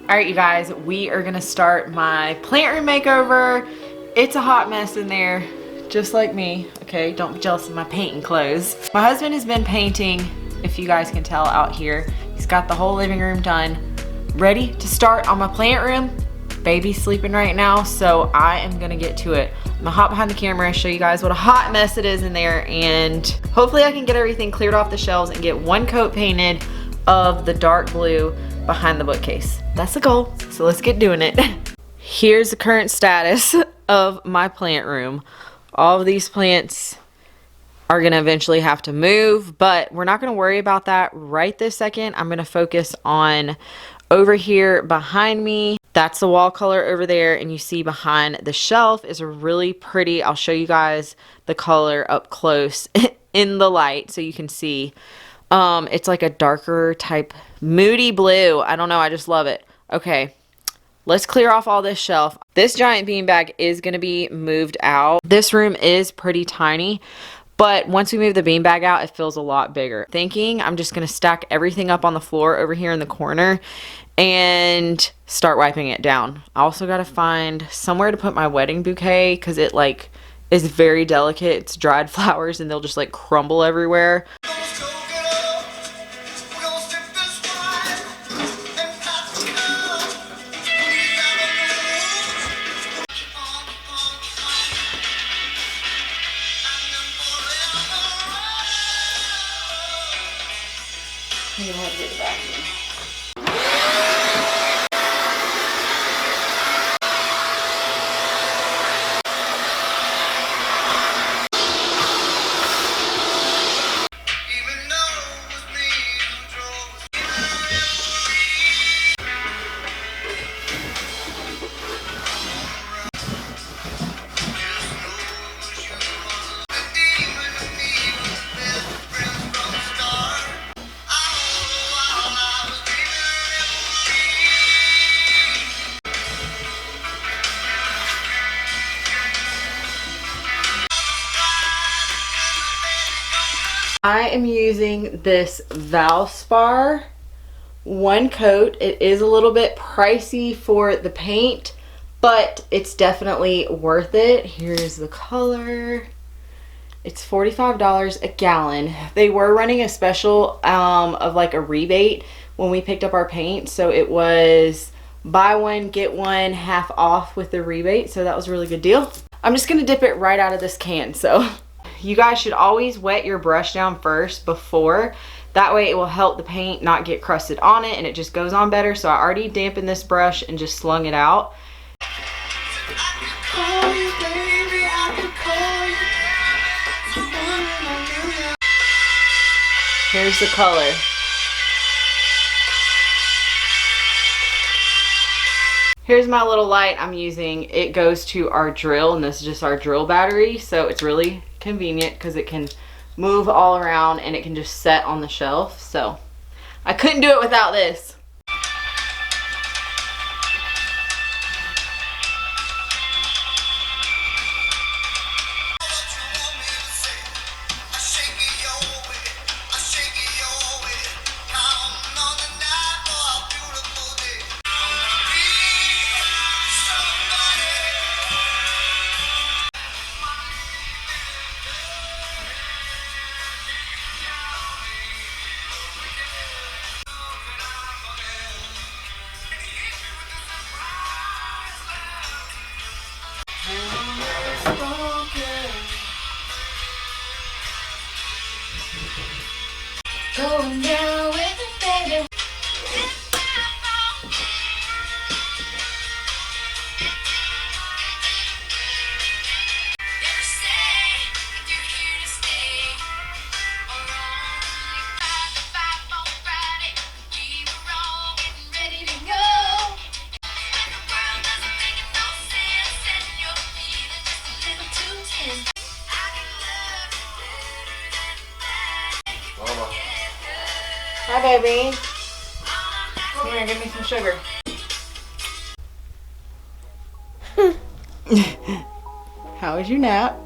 Alright, you guys, we are gonna start my plant room makeover. It's a hot mess in there, just like me. Okay, don't be jealous of my painting clothes. My husband has been painting, if you guys can tell out here. He's got the whole living room done, ready to start on my plant room. Baby's sleeping right now, so I am gonna get to it. I'm gonna hop behind the camera, show you guys what a hot mess it is in there, and hopefully I can get everything cleared off the shelves and get one coat painted of the dark blue behind the bookcase. That's the goal, so let's get doing it. Here's the current status of my plant room. All of these plants are gonna eventually have to move, but we're not gonna worry about that right this second. I'm gonna focus on over here behind me. That's the wall color over there, and you see behind the shelf is a really pretty, I'll show you guys the color up close in the light so you can see. It's like a darker type moody blue. I don't know, I just love it. Okay, let's clear off all this shelf. This giant beanbag is going to be moved out. This room is pretty tiny, but once we move the beanbag out, it feels a lot bigger. Thinking I'm just going to stack everything up on the floor over here in the corner and start wiping it down. I also got to find somewhere to put my wedding bouquet because it like is very delicate. It's dried flowers and they'll just like crumble everywhere. You have to get the vacuum. I am using this Valspar one coat. It is a little bit pricey for the paint, but it's definitely worth it. Here's the color. It's $45 a gallon. They were running a special of like a rebate when we picked up our paint, so it was buy one get one half off with the rebate, so that was a really good deal. I'm just gonna dip it right out of this can. So you guys should always wet your brush down first before. That way it will help the paint not get crusted on it and it just goes on better. So I already dampened this brush and just slung it out. Here's the color. Here's my little light I'm using. It goes to our drill, and this is just our drill battery, so it's really convenient because it can move all around and it can just set on the shelf. So I couldn't do it without this. Going down with it, baby. Hi, baby. Come here, give me some sugar. How was your nap?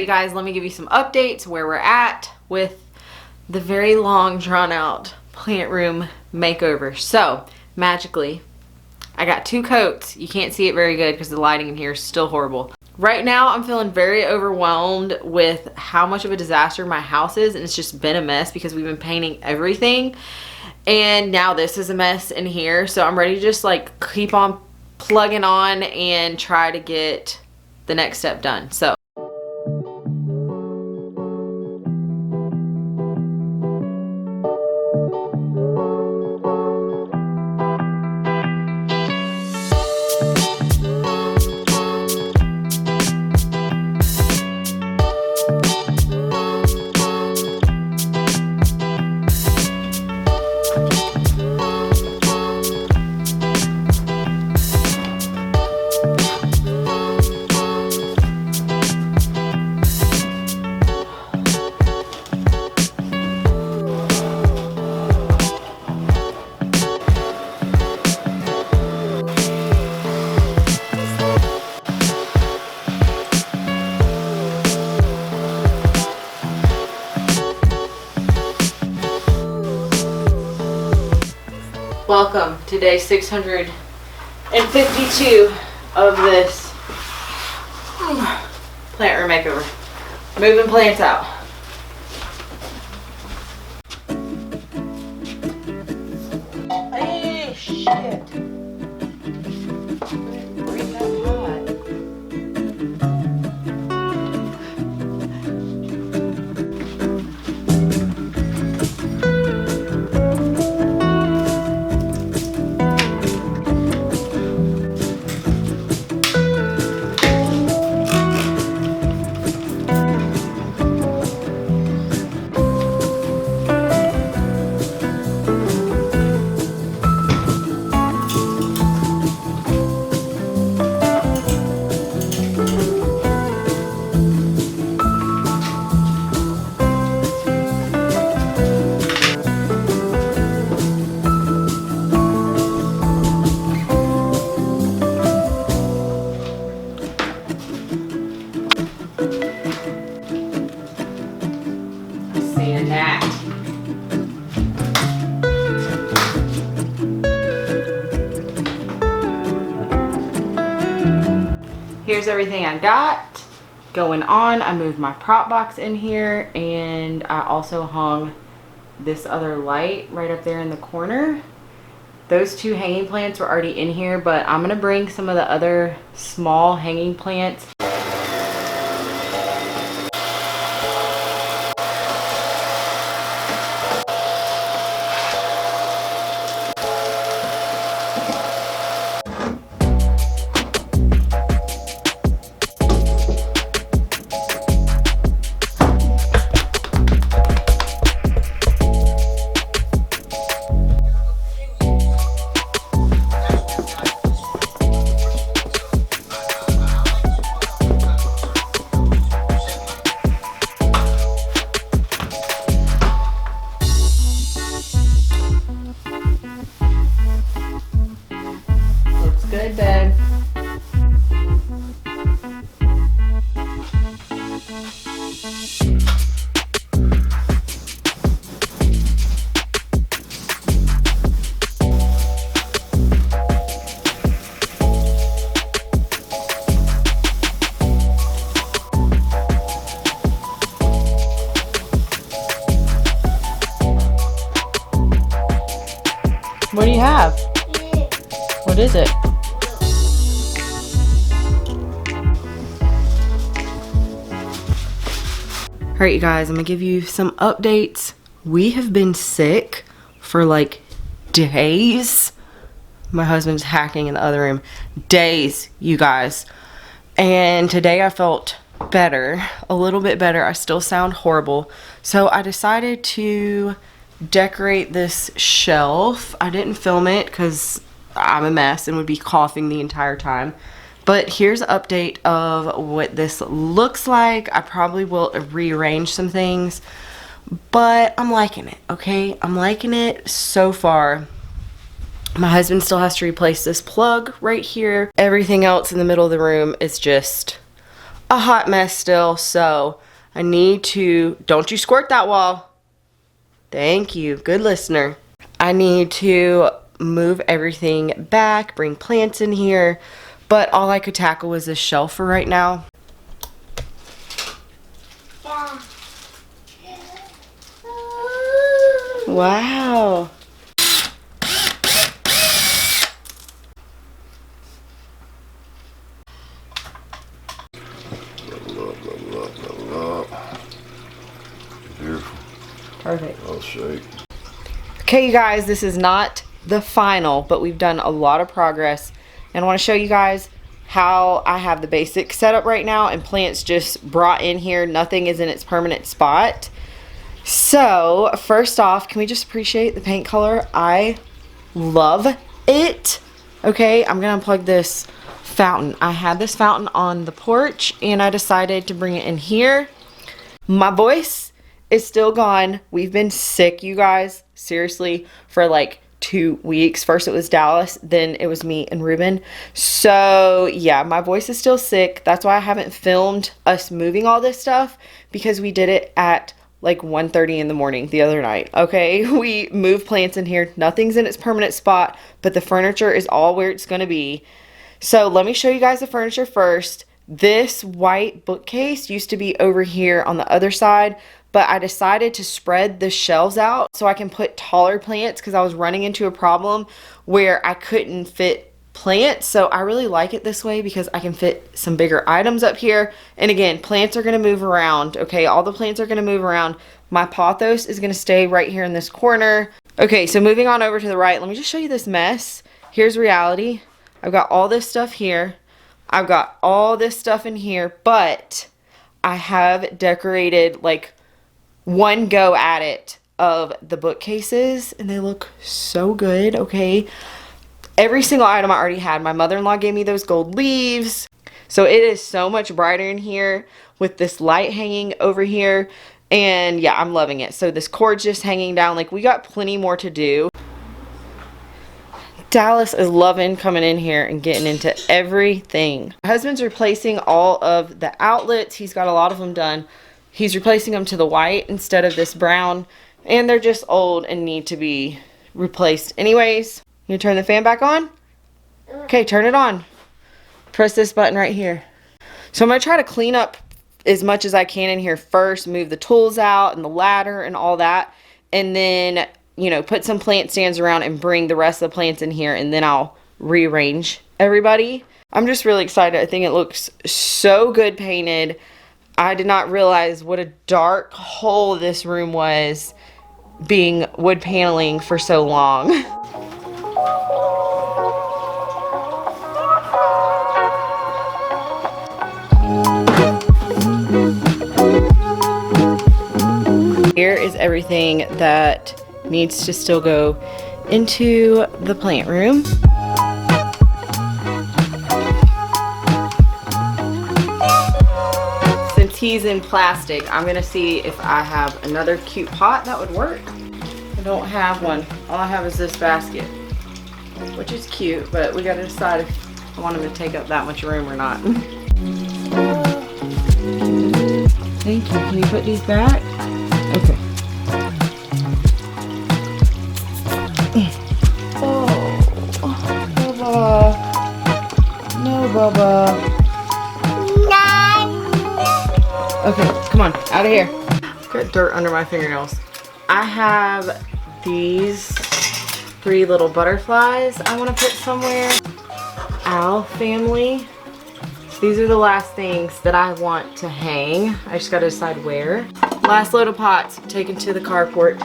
you guys, let me give you some updates where we're at with the very long drawn out plant room makeover. So magically, I got 2 coats. You can't see it very good because the lighting in here is still horrible. Right now, I'm feeling very overwhelmed with how much of a disaster my house is, and it's just been a mess because we've been painting everything. And now this is a mess in here. So I'm ready to just like keep on plugging on and try to get the next step done. So welcome to day 652 of this plant room makeover. Moving plants out. Hey, shit. Bring that hot. Seeing that. Here's everything I got going on. I moved my prop box in here, and I also hung this other light right up there in the corner. Those 2 hanging plants were already in here, but I'm gonna bring some of the other small hanging plants. Good, babe. What do you have? What is it? Alright, you guys, I'm gonna give you some updates. We have been sick for like days. My husband's hacking in the other room. Days, you guys. And today I felt better, a little bit better. I still sound horrible. So I decided to decorate this shelf. I didn't film it because I'm a mess and would be coughing the entire time. But here's an update of what this looks like. I probably will rearrange some things, but I'm liking it, okay? I'm liking it so far. My husband still has to replace this plug right here. Everything else in the middle of the room is just a hot mess still, so I need to, don't you squirt that wall. Thank you, good listener. I need to move everything back, bring plants in here, but all I could tackle was this shelf for right now. Wow. Beautiful. Perfect. I'll shake. Okay, you guys, this is not the final, but we've done a lot of progress. And I want to show you guys how I have the basic setup right now, and plants just brought in here. Nothing is in its permanent spot. So, first off, can we just appreciate the paint color? I love it. Okay, I'm going to unplug this fountain. I had this fountain on the porch, and I decided to bring it in here. My voice is still gone. We've been sick, you guys, seriously, for like 2 weeks. First it was Dallas, then it was me and Ruben. So yeah, my voice is still sick. That's why I haven't filmed us moving all this stuff, because we did it at like 1:30 in the morning the other night. Okay, we moved plants in here. Nothing's in its permanent spot, but the furniture is all where it's gonna be. So let me show you guys the furniture first. This white bookcase used to be over here on the other side, but I decided to spread the shelves out so I can put taller plants, because I was running into a problem where I couldn't fit plants. So I really like it this way because I can fit some bigger items up here. And again, plants are going to move around. Okay, all the plants are going to move around. My pothos is going to stay right here in this corner. Okay, so moving on over to the right, let me just show you this mess. Here's reality. I've got all this stuff here. I've got all this stuff in here, but I have decorated like one go at it of the bookcases, and they look so good. Okay, every single item I already had. My mother-in-law gave me those gold leaves, so it is so much brighter in here with this light hanging over here. And yeah, I'm loving it. So this cord's just hanging down. Like, we got plenty more to do. Dallas is loving coming in here and getting into everything. My husband's replacing all of the outlets. He's got a lot of them done. He's replacing them to the white instead of this brown, and they're just old and need to be replaced anyways. You turn the fan back on? Okay, turn it on. Press this button right here. So I'm going to try to clean up as much as I can in here first, move the tools out and the ladder and all that, and then, you know, put some plant stands around and bring the rest of the plants in here, and then I'll rearrange everybody. I'm just really excited. I think it looks so good painted. I did not realize what a dark hole this room was, being wood paneling for so long. Here is everything that needs to still go into the plant room. Since he's in plastic, I'm gonna see if I have another cute pot that would work. I don't have one. All I have is this basket, which is cute, but we gotta decide if I want him to take up that much room or not. Thank you. Can you put these back? Okay. Oh, Bubba. No, Bubba. Okay, come on, out of here. Got dirt under my fingernails. I have these 3 little butterflies I want to put somewhere. Owl family. These are the last things that I want to hang. I just got to decide where. Last load of pots taken to the carport.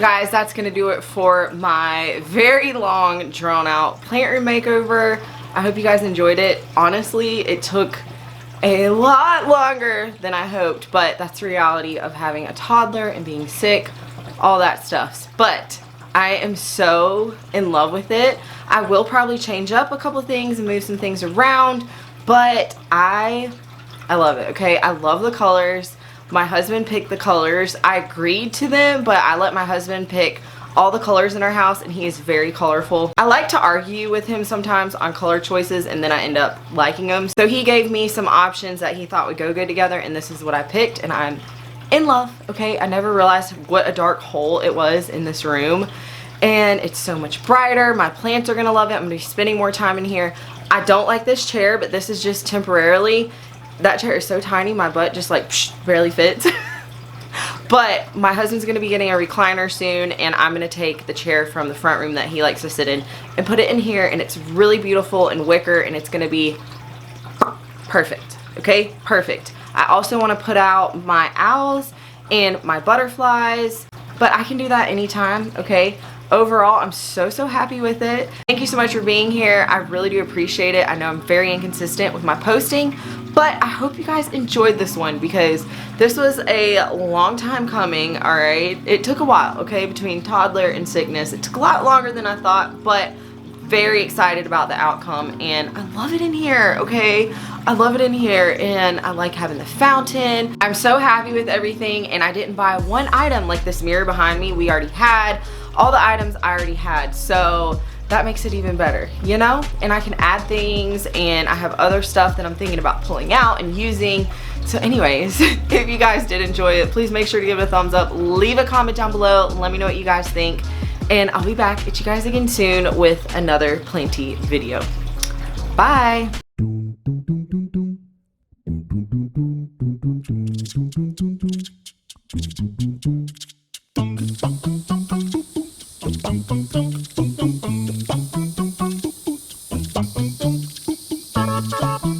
guys, that's gonna do it for my very long, drawn out plant room makeover. I hope you guys enjoyed it. Honestly, it took a lot longer than I hoped, but that's the reality of having a toddler and being sick, all that stuff. But I am so in love with it. I will probably change up a couple things and move some things around, but I love it, okay? I love the colors. My husband picked the colors. I agreed to them, but I let my husband pick all the colors in our house, and he is very colorful. I like to argue with him sometimes on color choices, and then I end up liking them. So he gave me some options that he thought would go good together, and this is what I picked, and I'm in love, okay? I never realized what a dark hole it was in this room, and it's so much brighter. My plants are gonna love it. I'm gonna be spending more time in here. I don't like this chair, but this is just temporarily. That chair is so tiny, my butt just like barely fits. But my husband's going to be getting a recliner soon, and I'm going to take the chair from the front room that he likes to sit in and put it in here, and it's really beautiful and wicker, and it's going to be perfect, okay? Perfect. I also want to put out my owls and my butterflies, but I can do that anytime, okay? Overall, I'm so happy with it. Thank you so much for being here. I really do appreciate it. I know I'm very inconsistent with my posting, but I hope you guys enjoyed this one because this was a long time coming, all right? It took a while, okay, between toddler and sickness. It took a lot longer than I thought, but very excited about the outcome, and I love it in here, okay? I love it in here, and I like having the fountain. I'm so happy with everything, and I didn't buy one item like this mirror behind me. We already had all the items I already had, so that makes it even better, you know? And I can add things, and I have other stuff that I'm thinking about pulling out and using. So anyways, if you guys did enjoy it, please make sure to give it a thumbs up, leave a comment down below, let me know what you guys think, and I'll be back at you guys again soon with another planty video. Bye. Dum dum dum dum dum dum dum dum dum dum dum dum dum dum dum dum dum